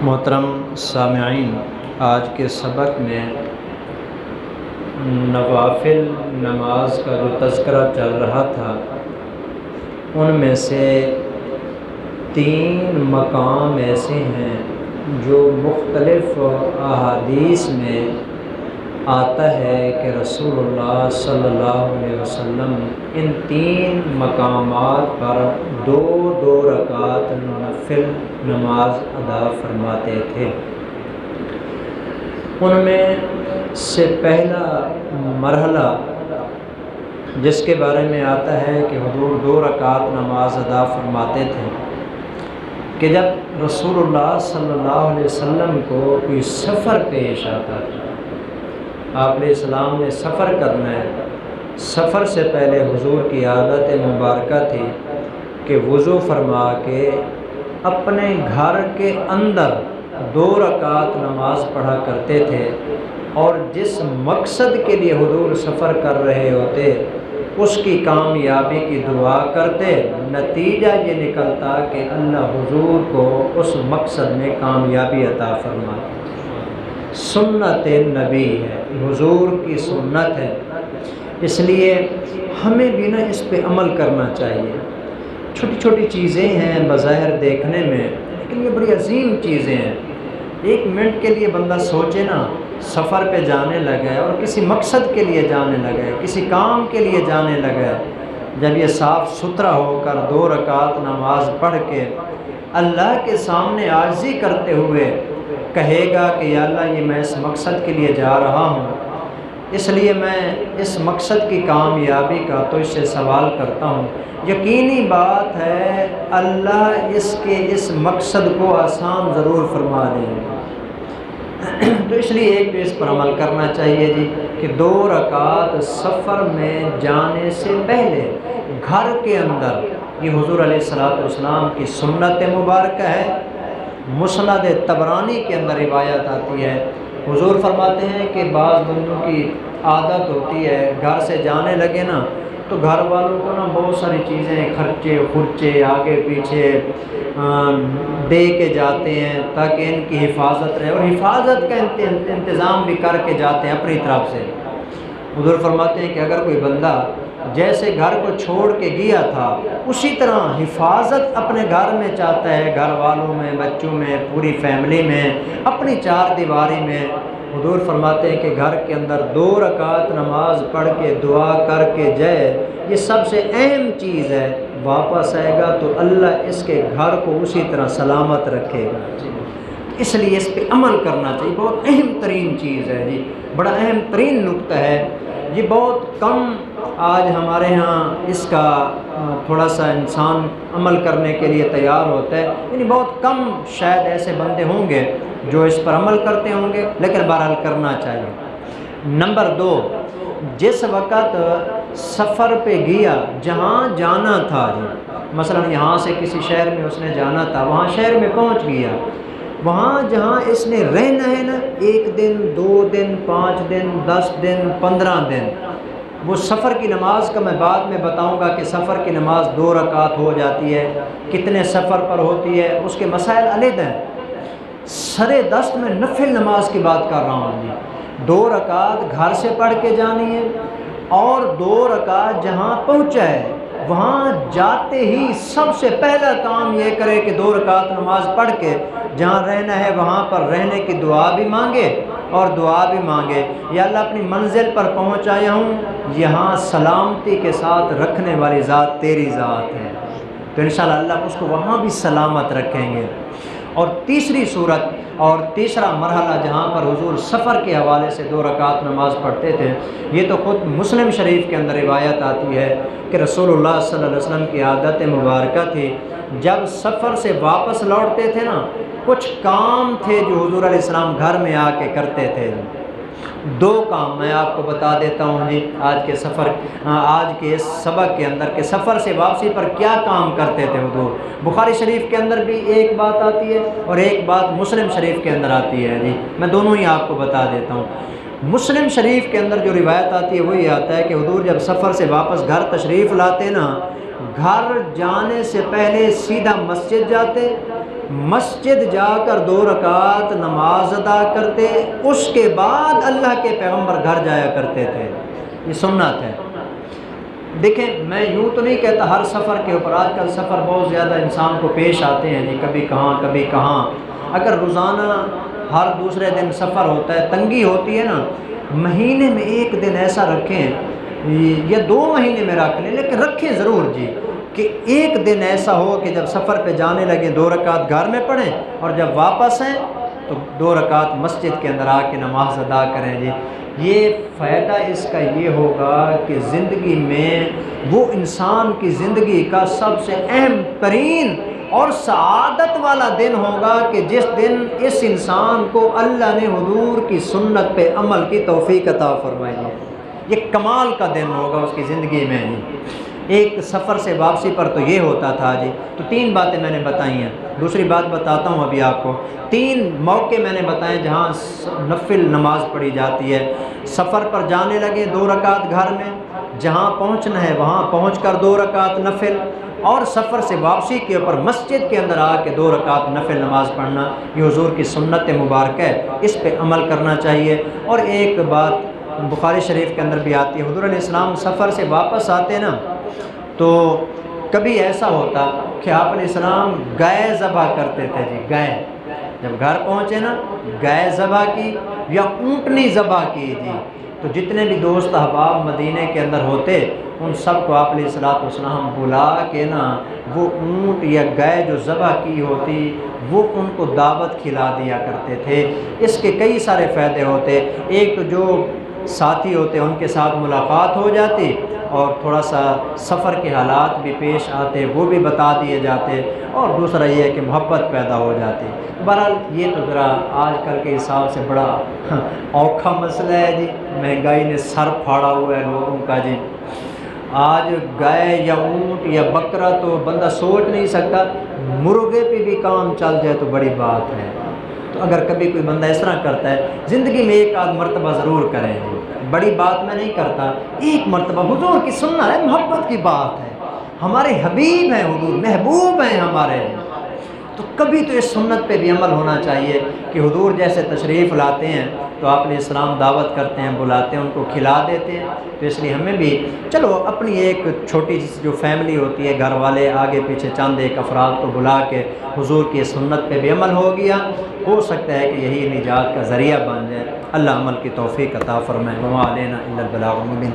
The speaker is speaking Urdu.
محترم سامعین، آج کے سبق میں نوافل نماز کا جو تذکرہ چل رہا تھا ان میں سے 3 مقام ایسے ہیں جو مختلف احادیث میں آتا ہے کہ رسول اللہ صلی اللہ علیہ وسلم ان 3 مقامات پر 2 رکعت نفل نماز ادا فرماتے تھے۔ ان میں سے پہلا مرحلہ جس کے بارے میں آتا ہے کہ حضور 2 رکعت نماز ادا فرماتے تھے کہ جب رسول اللہ صلی اللہ علیہ وسلم کو کوئی سفر پیش آتا تھا، آپ علیہ السلام نے سفر کرنا ہے، سفر سے پہلے حضور کی عادت مبارکہ تھی کہ وضو فرما کے اپنے گھر کے اندر 2 رکعت نماز پڑھا کرتے تھے، اور جس مقصد کے لیے حضور سفر کر رہے ہوتے اس کی کامیابی کی دعا کرتے۔ نتیجہ یہ نکلتا کہ اللہ حضور کو اس مقصد میں کامیابی عطا فرماتے۔ سنت نبی ہے، حضور کی سنت ہے، اس لیے ہمیں بھی نا اس پہ عمل کرنا چاہیے۔ چھوٹی چھوٹی چیزیں ہیں بظاہر دیکھنے میں، لیکن یہ بڑی عظیم چیزیں ہیں۔ 1 منٹ کے لیے بندہ سوچے نا، سفر پہ جانے لگا ہے اور کسی مقصد کے لیے جانے لگا ہے، کسی کام کے لیے جانے لگا ہے، جب یہ صاف ستھرا ہو کر 2 رکعت نماز پڑھ کے اللہ کے سامنے عاجزی کرتے ہوئے کہے گا کہ یا اللہ یہ میں اس مقصد کے لیے جا رہا ہوں، اس لیے میں اس مقصد کی کامیابی کا تو اس سے سوال کرتا ہوں، یقینی بات ہے اللہ اس مقصد کو آسان ضرور فرما دیں گے۔ تو اس لیے ایک تو اس پر عمل کرنا چاہیے جی کہ 2 رکعت سفر میں جانے سے پہلے گھر کے اندر، یہ حضور علیہ السلام کی سنت مبارکہ ہے۔ مسند طبرانی کے اندر روایت آتی ہے، حضور فرماتے ہیں کہ بعض بندوں کی عادت ہوتی ہے گھر سے جانے لگے نا تو گھر والوں کو نا بہت ساری چیزیں خرچے آگے پیچھے دے کے جاتے ہیں تاکہ ان کی حفاظت رہے، اور حفاظت کا انتظام بھی کر کے جاتے ہیں اپنی طرف سے۔ حضور فرماتے ہیں کہ اگر کوئی بندہ جیسے گھر کو چھوڑ کے گیا تھا اسی طرح حفاظت اپنے گھر میں چاہتا ہے، گھر والوں میں، بچوں میں، پوری فیملی میں، اپنی 4 دیواری میں، حضور فرماتے ہیں کہ گھر کے اندر 2 رکعت نماز پڑھ کے دعا کر کے جائے، یہ سب سے اہم چیز ہے۔ واپس آئے گا تو اللہ اس کے گھر کو اسی طرح سلامت رکھے گا۔ اس لیے اس پہ عمل کرنا چاہیے، بہت اہم ترین چیز ہے جی، بڑا اہم ترین نقطہ ہے۔ یہ بہت کم آج ہمارے ہاں اس کا تھوڑا سا انسان عمل کرنے کے لیے تیار ہوتا ہے، یعنی بہت کم شاید ایسے بندے ہوں گے جو اس پر عمل کرتے ہوں گے، لیکن بہرحال کرنا چاہیے۔ نمبر 2، جس وقت سفر پہ گیا، جہاں جانا تھا جی، مثلا یہاں سے کسی شہر میں اس نے جانا تھا، وہاں شہر میں پہنچ گیا، وہاں جہاں اس نے رہنا ہے نا، 1 دن 2 دن 5 دن 10 دن 15 دن، وہ سفر کی نماز کا میں بعد میں بتاؤں گا کہ سفر کی نماز 2 رکعت ہو جاتی ہے، کتنے سفر پر ہوتی ہے، اس کے مسائل علیحدہ ہیں۔ سر دست میں نفل نماز کی بات کر رہا ہوں جی، 2 رکعت گھر سے پڑھ کے جانی ہے، اور 2 رکعت جہاں پہنچا ہے وہاں جاتے ہی سب سے پہلا کام یہ کرے کہ 2 رکعت نماز پڑھ کے جہاں رہنا ہے وہاں پر رہنے کی دعا بھی مانگے، اور دعا بھی مانگے یا اللہ اپنی منزل پر پہنچ آیا ہوں، یہاں سلامتی کے ساتھ رکھنے والی ذات تیری ذات ہے، تو انشاءاللہ اللہ اس کو وہاں بھی سلامت رکھیں گے۔ اور تیسری صورت اور تیسرا مرحلہ جہاں پر حضور سفر کے حوالے سے 2 رکعت نماز پڑھتے تھے، یہ تو خود مسلم شریف کے اندر روایت آتی ہے کہ رسول اللہ صلی اللہ علیہ وسلم کی عادت مبارکہ تھی، جب سفر سے واپس لوٹتے تھے نا، کچھ کام تھے جو حضور علیہ السلام گھر میں آ کے کرتے تھے۔ 2 کام میں آپ کو بتا دیتا ہوں جی آج کے اس سبق کے اندر کہ سفر سے واپسی پر کیا کام کرتے تھے حضور۔ بخاری شریف کے اندر بھی ایک بات آتی ہے اور ایک بات مسلم شریف کے اندر آتی ہے جی، میں دونوں ہی آپ کو بتا دیتا ہوں۔ مسلم شریف کے اندر جو روایت آتی ہے وہ یہ آتا ہے کہ حضور جب سفر سے واپس گھر تشریف لاتے نا، گھر جانے سے پہلے سیدھا مسجد جاتے، مسجد جا کر 2 رکعت نماز ادا کرتے، اس کے بعد اللہ کے پیغمبر گھر جایا کرتے تھے۔ یہ سنت ہے۔ دیکھیں میں یوں تو نہیں کہتا ہر سفر کے اوپر، آج کل سفر بہت زیادہ انسان کو پیش آتے ہیں جی، کبھی کہاں کبھی کہاں۔ اگر روزانہ ہر دوسرے دن سفر ہوتا ہے، تنگی ہوتی ہے نا، مہینے میں 1 دن ایسا رکھیں یا 2 مہینے میں رکھ لیں، لیکن رکھیں ضرور جی، کہ 1 دن ایسا ہو کہ جب سفر پہ جانے لگے 2 رکعت گھر میں پڑھیں، اور جب واپس ہیں تو 2 رکعت مسجد کے اندر آ کے نماز ادا کریں جی۔ یہ فائدہ اس کا یہ ہوگا کہ زندگی میں وہ انسان کی زندگی کا سب سے اہم ترین اور سعادت والا دن ہوگا کہ جس دن اس انسان کو اللہ نے حضور کی سنت پہ عمل کی توفیق عطا فرمائی ہے۔ یہ کمال کا دن ہوگا اس کی زندگی میں جی۔ ایک سفر سے واپسی پر تو یہ ہوتا تھا جی۔ تو 3 باتیں میں نے بتائی ہیں، دوسری بات بتاتا ہوں ابھی آپ کو۔ 3 موقع میں نے بتائے جہاں نفل نماز پڑھی جاتی ہے۔ سفر پر جانے لگے 2 رکعت گھر میں، جہاں پہنچنا ہے وہاں پہنچ کر 2 رکعت نفل، اور سفر سے واپسی کے اوپر مسجد کے اندر آ کے 2 رکعت نفل نماز پڑھنا، یہ حضور کی سنت مبارکہ ہے، اس پہ عمل کرنا چاہیے۔ اور ایک بات بخاری شریف کے اندر بھی آتی ہے، حضور علیہ السلام سفر سے واپس آتے نا تو کبھی ایسا ہوتا کہ آپ علیہ السلام گائے ذبح کرتے تھے جی، گائے جب گھر پہنچے نا گائے ذبح کی یا اونٹنی ذبح کی جی، تو جتنے بھی دوست احباب مدینے کے اندر ہوتے ان سب کو آپ علیہ السلام بلا کے نا وہ اونٹ یا گائے جو ذبح کی ہوتی وہ ان کو دعوت کھلا دیا کرتے تھے۔ اس کے کئی سارے فائدے ہوتے، ایک تو جو ساتھی ہوتے ان کے ساتھ ملاقات ہو جاتی، اور تھوڑا سا سفر کے حالات بھی پیش آتے وہ بھی بتا دیے جاتے، اور دوسرا یہ ہے کہ محبت پیدا ہو جاتی۔ بہرحال یہ تو ذرا آج کل کے حساب سے بڑا اوکھا مسئلہ ہے جی، مہنگائی نے سر پھاڑا ہوا ہے لوگوں کا جی۔ آج گائے یا اونٹ یا بکرا تو بندہ سوچ نہیں سکتا، مرغے پہ بھی کام چل جائے تو بڑی بات ہے۔ تو اگر کبھی کوئی بندہ اس طرح کرتا ہے زندگی میں 1 آدھ مرتبہ ضرور کریں جی، بڑی بات میں نہیں کرتا، 1 مرتبہ حضور کی سننا ہے، محبت کی بات ہے، ہمارے حبیب ہیں حضور، محبوب ہیں ہمارے، تو کبھی تو اس سنت پہ بھی عمل ہونا چاہیے کہ حضور جیسے تشریف لاتے ہیں تو آپ علیہ السلام دعوت کرتے ہیں، بلاتے ہیں، ان کو کھلا دیتے ہیں۔ تو اس لیے ہمیں بھی چلو اپنی ایک چھوٹی سی جو فیملی ہوتی ہے، گھر والے آگے پیچھے چند ایک افراد کو بلا کے حضور کی سنت پہ بھی عمل ہو گیا، ہو سکتا ہے کہ یہی نجات کا ذریعہ بن جائے۔ اللہ عمل کی توفیق عطا فرمائے۔ وما علینا الا البلاغ المبین۔